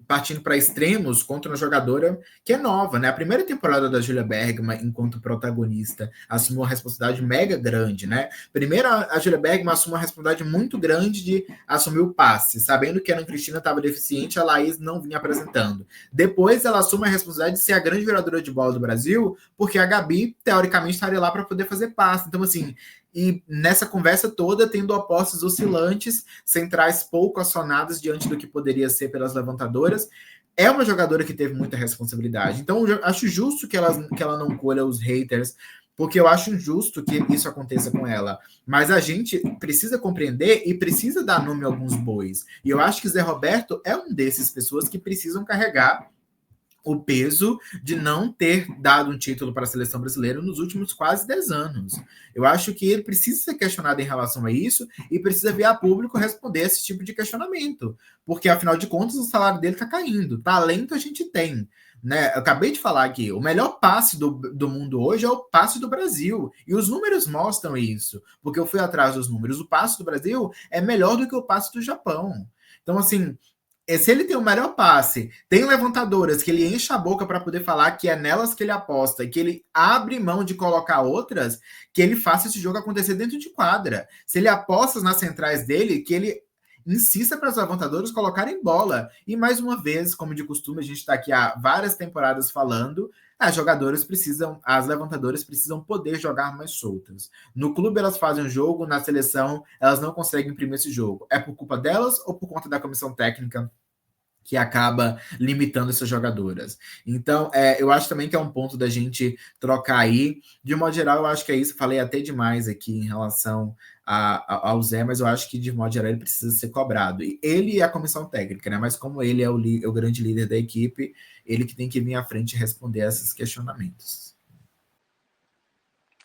Speaker 2: partindo para extremos contra uma jogadora que é nova, né? A primeira temporada da Julia Bergman, enquanto protagonista, assumiu uma responsabilidade mega grande, né? Primeiro, a Julia Bergman assumiu uma responsabilidade muito grande de assumir o passe, sabendo que a Ana Cristina estava deficiente, a Laís não vinha apresentando. Depois, ela assume a responsabilidade de ser a grande viradora de bola do Brasil, porque a Gabi, teoricamente, estaria lá para poder fazer passe. Então, assim, e nessa conversa toda, tendo opostos oscilantes, centrais pouco acionadas diante do que poderia ser pelas levantadoras, é uma jogadora que teve muita responsabilidade. Então, eu acho justo que ela não colha os haters, porque eu acho injusto que isso aconteça com ela. Mas a gente precisa compreender e precisa dar nome a alguns bois. E eu acho que Zé Roberto é um desses pessoas que precisam carregar o peso de não ter dado um título para a seleção brasileira nos últimos quase 10 anos. Eu acho que ele precisa ser questionado em relação a isso e precisa vir a público responder esse tipo de questionamento, porque, afinal de contas, o salário dele está caindo. Talento a gente tem. Né? Eu acabei de falar aqui, o melhor passe do mundo hoje é o passe do Brasil. E os números mostram isso, porque eu fui atrás dos números. O passe do Brasil é melhor do que o passe do Japão. Então, assim, se ele tem o melhor passe, tem levantadoras que ele enche a boca para poder falar que é nelas que ele aposta e que ele abre mão de colocar outras, que ele faça esse jogo acontecer dentro de quadra. Se ele aposta nas centrais dele, que ele insista para os levantadoras colocarem bola. E mais uma vez, como de costume, a gente está aqui há várias temporadas falando, as levantadoras precisam poder jogar mais soltas. No clube elas fazem um jogo, na seleção elas não conseguem imprimir esse jogo. É por culpa delas ou por conta da comissão técnica que acaba limitando essas jogadoras? Então, eu acho também que é um ponto da gente trocar aí. De modo geral, eu acho que é isso. Falei até demais aqui em relação ao Zé, mas eu acho que, de modo geral, ele precisa ser cobrado. E ele é a comissão técnica, né? Mas como ele é o grande líder da equipe, ele que tem que vir à frente e responder a esses questionamentos.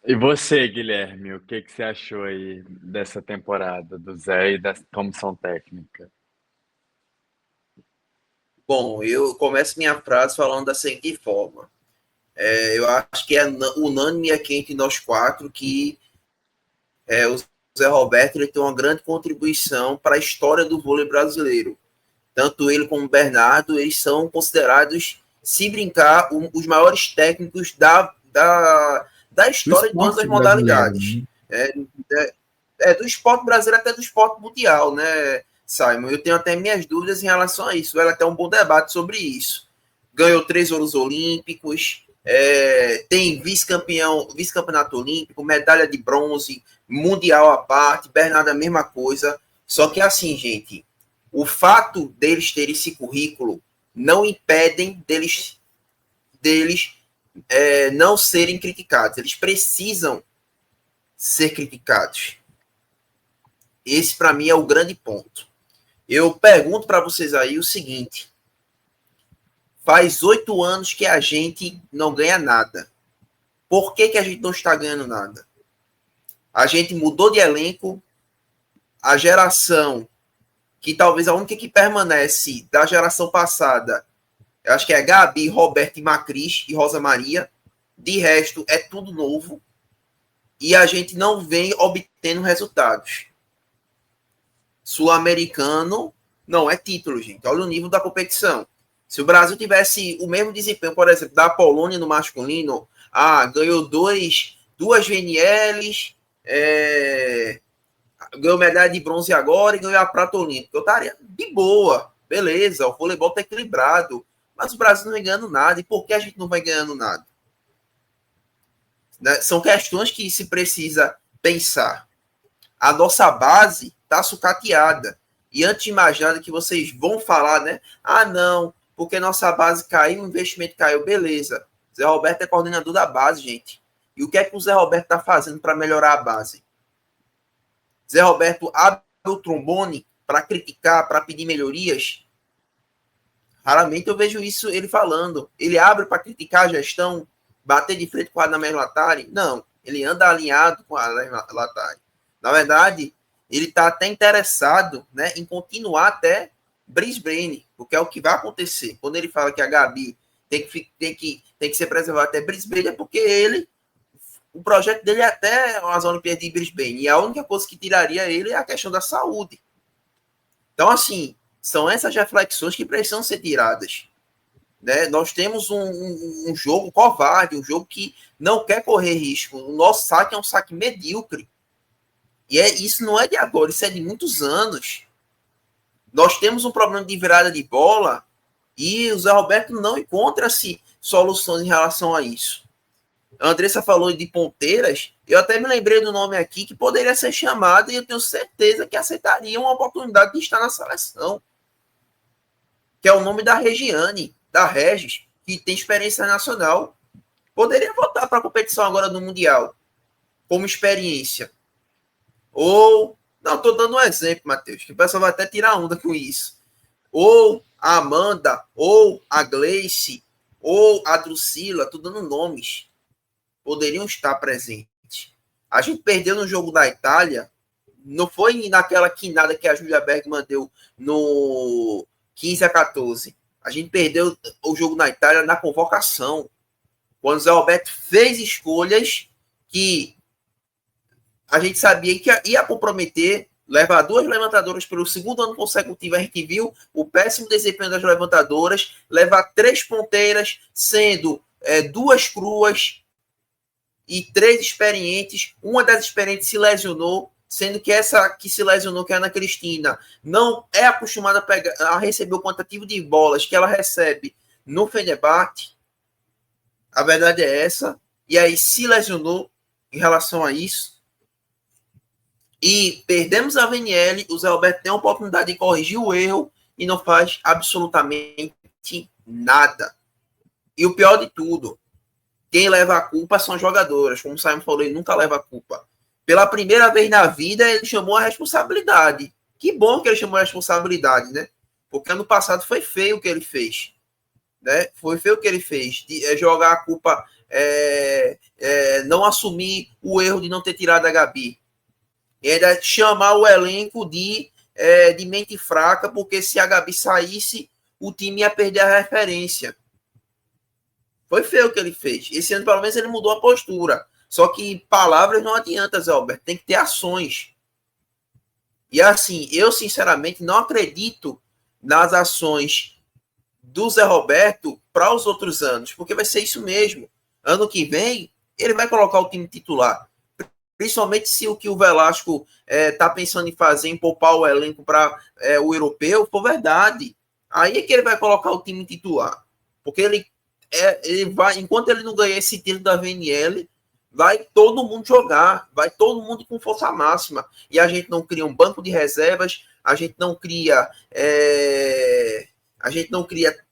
Speaker 1: E você, Guilherme, o que você achou aí dessa temporada do Zé e da comissão técnica?
Speaker 4: Bom, eu começo minha frase falando da seguinte forma. Eu acho que é unânime aqui entre nós quatro que o Zé Roberto ele tem uma grande contribuição para a história do vôlei brasileiro. Tanto ele como o Bernardo, eles são considerados, se brincar, os maiores técnicos da história de todas as modalidades. Do esporte brasileiro até do esporte mundial, né, Simon? Eu tenho até minhas dúvidas em relação a isso. Vai até um bom debate sobre isso. Ganhou 3 ouros olímpicos, tem vice-campeonato olímpico, medalha de bronze, mundial à parte, Bernardo a mesma coisa. Só que assim, gente, o fato deles terem esse currículo não impedem deles não serem criticados. Eles precisam ser criticados. Esse, para mim, é o grande ponto. Eu pergunto para vocês aí o seguinte: faz 8 anos que a gente não ganha nada. Por que a gente não está ganhando nada? A gente mudou de elenco, a geração, que talvez a única que permanece da geração passada, eu acho que é Gabi, Roberto e Macris e Rosa Maria. De resto, é tudo novo. E a gente não vem obtendo resultados. Sul-americano não é título, gente. Olha o nível da competição. Se o Brasil tivesse o mesmo desempenho, por exemplo, da Polônia no masculino, ganhou duas VNLs, ganhou medalha de bronze agora e ganhou a prata olímpica. Eu estaria de boa, beleza, o voleibol está equilibrado, mas o Brasil não vem ganhando nada. E por que a gente não vai ganhando nada? Né? São questões que se precisa pensar. A nossa base está sucateada. E antes de mais nada que vocês vão falar, né? Não, porque nossa base caiu, o investimento caiu, beleza. Zé Roberto é coordenador da base, gente. E o que é que o Zé Roberto está fazendo para melhorar a base? Zé Roberto abre o trombone para criticar, para pedir melhorias? Raramente eu vejo isso ele falando. Ele abre para criticar a gestão, bater de frente com a Radamés Latari? Não, ele anda alinhado com a Latari. Na verdade, ele está até interessado, né, em continuar até Brisbane, porque é o que vai acontecer. Quando ele fala que a Gabi tem que ser preservada até Brisbane, é porque o projeto dele é até as Olimpíadas de Brisbane. E a única coisa que tiraria ele é a questão da saúde. Então, assim, São essas reflexões que precisam ser tiradas. Né? Nós temos um jogo covarde, um jogo que não quer correr risco. O nosso saque é um saque medíocre. E isso não é de agora, isso é de muitos anos. Nós temos um problema de virada de bola e o Zé Roberto não encontra-se soluções em relação a isso. A Andressa falou de ponteiras, eu até me lembrei do nome aqui que poderia ser chamado e eu tenho certeza que aceitaria uma oportunidade de estar na seleção, que é o nome da Regiane, da Regis, que tem experiência nacional. Poderia voltar para a competição agora no Mundial, como experiência. Ou, não, estou dando um exemplo, Matheus, que o pessoal vai até tirar onda com isso. Ou a Amanda, ou a Gleice, ou a Drusila, estou dando nomes, poderiam estar presentes. A gente perdeu no jogo da Itália, não foi naquela quinada que a Julia Bergman deu no 15-14. A gente perdeu o jogo na Itália na convocação, quando o Zé Roberto fez escolhas que a gente sabia que ia comprometer, levar 2 levantadoras pelo segundo ano consecutivo. A gente viu o péssimo desempenho das levantadoras, levar 3 ponteiras, sendo 2 cruas e 3 experientes. Uma das experientes se lesionou, sendo que essa que se lesionou, que é a Ana Cristina, não é acostumada a receber o quantitativo de bolas que ela recebe no Fenerbahçe. A verdade é essa. E aí se lesionou em relação a isso. E perdemos a VNL, o Zé Roberto tem a oportunidade de corrigir o erro e não faz absolutamente nada. E o pior de tudo, quem leva a culpa são as jogadoras. Como o Simon falou, ele nunca leva a culpa. Pela primeira vez na vida, ele chamou a responsabilidade. Que bom que ele chamou a responsabilidade, né? Porque ano passado foi feio o que ele fez. Né? Foi feio o que ele fez. De jogar a culpa, não assumir o erro de não ter tirado a Gabi. E ainda chamar o elenco de mente fraca, porque se a Gabi saísse, o time ia perder a referência. Foi feio o que ele fez. Esse ano, pelo menos, ele mudou a postura. Só que palavras não adianta, Zé Alberto. Tem que ter ações. E assim, eu sinceramente não acredito nas ações do Zé Roberto para os outros anos, porque vai ser isso mesmo. Ano que vem, ele vai colocar o time titular. Principalmente se o que o Velasco está pensando em fazer, em poupar o elenco para o europeu, for verdade. Aí é que ele vai colocar o time titular. Porque ele vai, enquanto ele não ganhar esse título da VNL, vai todo mundo jogar, vai todo mundo com força máxima. E a gente não cria um banco de reservas, a gente não cria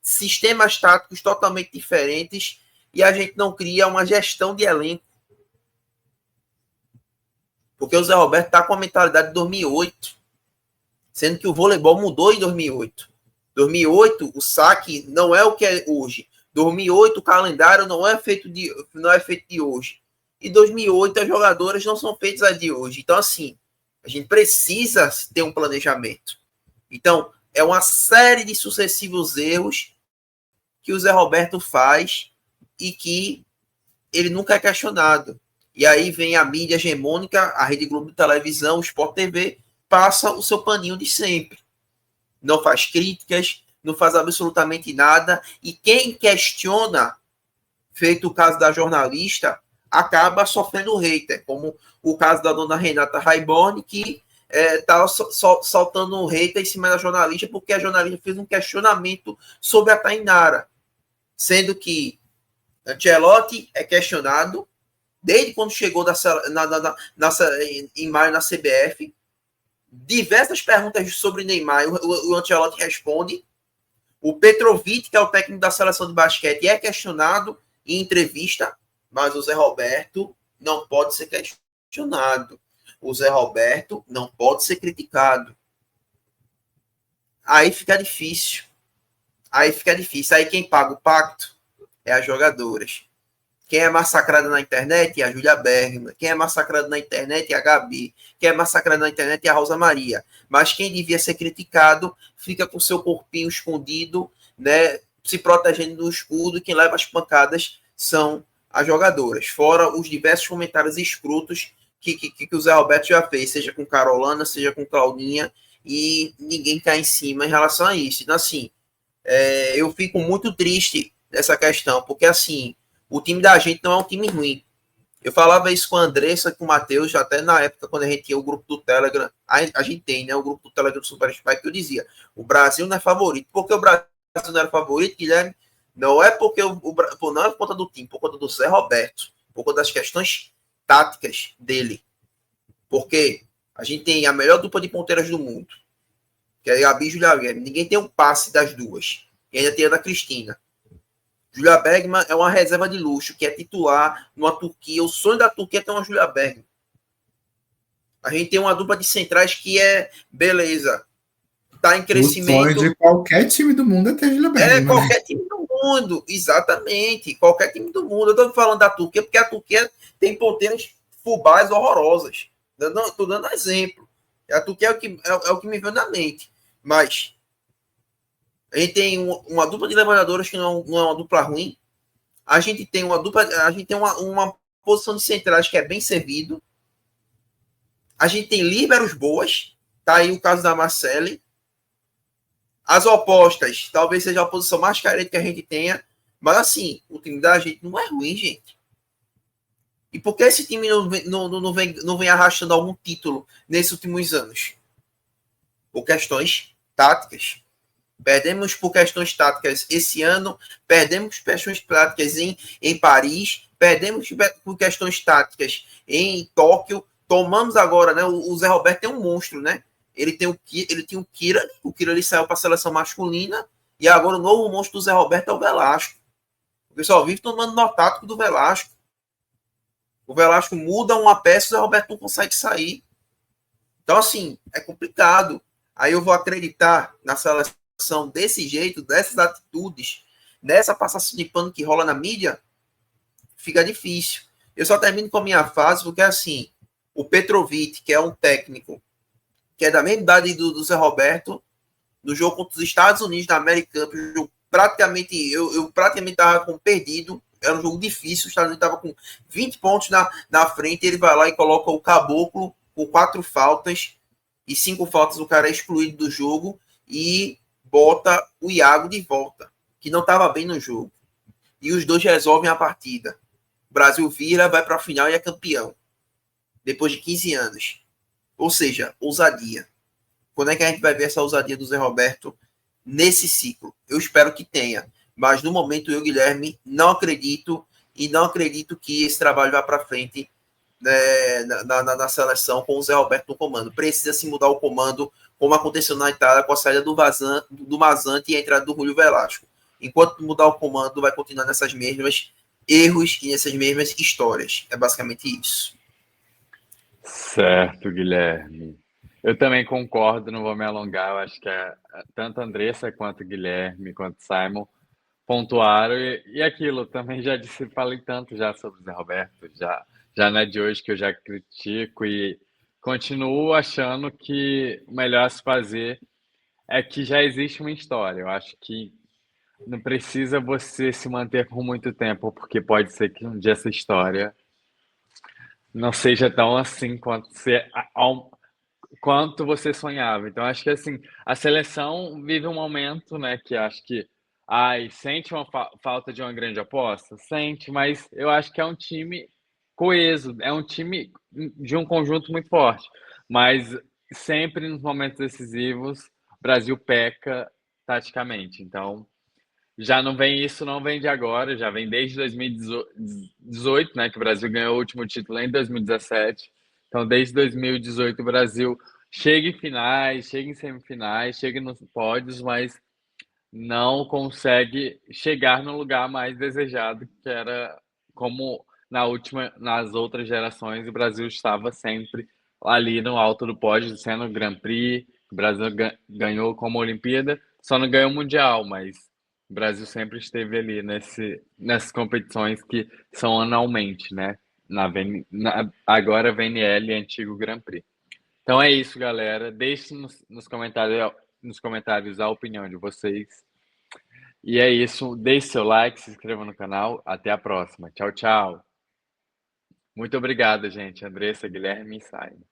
Speaker 4: sistemas táticos totalmente diferentes e a gente não cria uma gestão de elenco. Porque o Zé Roberto está com a mentalidade de 2008, sendo que o voleibol mudou em 2008. 2008, o saque não é o que é hoje. 2008, o calendário não é feito de hoje. E 2008, as jogadoras não são feitas a de hoje. Então, assim, a gente precisa ter um planejamento. Então, é uma série de sucessivos erros que o Zé Roberto faz e que ele nunca é questionado. E aí vem a mídia hegemônica, a Rede Globo de televisão, o Sport TV, passa o seu paninho de sempre. Não faz críticas, não faz absolutamente nada. E quem questiona, feito o caso da jornalista, acaba sofrendo hater, como o caso da dona Renata Raiborn, que está soltando um hater em cima da jornalista, porque a jornalista fez um questionamento sobre a Tainara. Sendo que Ancelotti é questionado, desde quando chegou em maio na CBF, diversas perguntas sobre Neymar, o Ancelotti responde. O Petrovic, que é o técnico da seleção de basquete, é questionado em entrevista, mas o Zé Roberto não pode ser questionado. O Zé Roberto não pode ser criticado. Aí fica difícil. Aí quem paga o pacto é as jogadoras. Quem é massacrado na internet é a Júlia Bergman. Quem é massacrado na internet é a Gabi. Quem é massacrado na internet é a Rosa Maria. Mas quem devia ser criticado fica com seu corpinho escondido, né, se protegendo do escudo. E quem leva as pancadas são as jogadoras. Fora os diversos comentários escrotos que o Zé Roberto já fez, seja com Carolina, seja com Claudinha. e ninguém cai em cima em relação a isso. Então, assim, eu fico muito triste nessa questão, porque, assim, o time da gente não é um time ruim. Eu falava isso com a Andressa, com o Matheus, até na época, quando a gente tinha o grupo do Telegram. A gente tem, né? O grupo do Telegram do Super Spike, que eu dizia: o Brasil não é favorito. Por que o Brasil não era favorito, Guilherme? Não é porque não é por conta do time, por conta do Zé Roberto, por conta das questões táticas dele. Porque a gente tem a melhor dupla de ponteiras do mundo, que é a Gabi e Julia Bergman. Ninguém tem um passe das duas. E ainda tem a da Cristina. Julia Bergman é uma reserva de luxo, que é titular numa Turquia. O sonho da Turquia é ter uma Julia Bergman. A gente tem uma dupla de centrais que é beleza. Está em crescimento.
Speaker 2: O sonho de qualquer time do mundo é ter Julia Bergman.
Speaker 4: Qualquer time do mundo, exatamente. Qualquer time do mundo. Eu estou falando da Turquia porque a Turquia tem ponteiras fubás horrorosas. Estou dando exemplo. A Turquia é o que me veio na mente. Mas a gente tem uma dupla de levantadoras que não é uma dupla ruim. A gente tem uma posição de centrais que é bem servido. A gente tem líberos boas. Tá aí o caso da Marcele. As opostas, talvez seja a posição mais carente que a gente tenha. Mas, assim, o time da gente não é ruim, gente. E por que esse time não vem arrastando algum título nesses últimos anos? Por questões táticas. Perdemos por questões táticas esse ano, perdemos por questões táticas em Paris, perdemos por questões táticas em Tóquio, tomamos agora, né? O Zé Roberto é um monstro, né? Ele tinha o Kira ele saiu para a seleção masculina, e agora o novo monstro do Zé Roberto é o Velasco. O pessoal vive tomando nó tático do Velasco. O Velasco muda uma peça, o Zé Roberto não consegue sair. Então, assim, é complicado. Aí eu vou acreditar na seleção desse jeito, dessas atitudes, nessa passação de pano que rola na mídia, fica difícil. Eu só termino com a minha fase, porque, assim, o Petrovic, que é um técnico que é da mesma idade do Zé Roberto, no jogo contra os Estados Unidos na American Cup, eu praticamente estava com perdido, era um jogo difícil, os Estados Unidos estava com 20 pontos na frente, ele vai lá e coloca o Caboclo com 4 faltas, e 5 faltas o cara é excluído do jogo, e bota o Iago de volta, que não estava bem no jogo. E os dois resolvem a partida. O Brasil vira, vai para a final e é campeão. Depois de 15 anos. Ou seja, ousadia. Quando é que a gente vai ver essa ousadia do Zé Roberto nesse ciclo? Eu espero que tenha. Mas no momento eu, Guilherme, não acredito que esse trabalho vá para frente, né, na seleção com o Zé Roberto no comando. Precisa se mudar o comando, como aconteceu na Itália com a saída do Mazzante e a entrada do Julio Velasco. Enquanto mudar o comando, vai continuar nessas mesmas erros e nessas mesmas histórias. É basicamente isso.
Speaker 1: Certo, Guilherme. Eu também concordo, não vou me alongar. Eu acho que tanto a Andressa quanto o Guilherme, quanto o Simon pontuaram. E aquilo, também já disse, falei tanto já sobre o Zé Roberto, já não é de hoje que eu já critico e continuo achando que o melhor a se fazer é que já existe uma história. Eu acho que não precisa você se manter por muito tempo, porque pode ser que um dia essa história não seja tão assim quanto você sonhava. Então, acho que assim, a seleção vive um momento, né, que acho que sente uma falta de uma grande aposta? Sente, mas eu acho que é um time coeso, é um time de um conjunto muito forte. Mas sempre nos momentos decisivos, o Brasil peca taticamente. Então, já não vem isso, não vem de agora, já vem desde 2018, né, que o Brasil ganhou o último título em 2017. Então, desde 2018, o Brasil chega em finais, chega em semifinais, chega nos pódios, mas não consegue chegar no lugar mais desejado, que era como nas outras gerações, o Brasil estava sempre ali no alto do pódio, sendo o Grand Prix, o Brasil ganhou como Olimpíada, só não ganhou o Mundial, mas o Brasil sempre esteve ali nessas competições que são anualmente, né? Agora VNL, antigo Grand Prix. Então é isso, galera. Deixe nos comentários a opinião de vocês. E é isso. Deixe seu like, se inscreva no canal. Até a próxima. Tchau, tchau. Muito obrigado, gente. Andressa, Guilherme e Simon.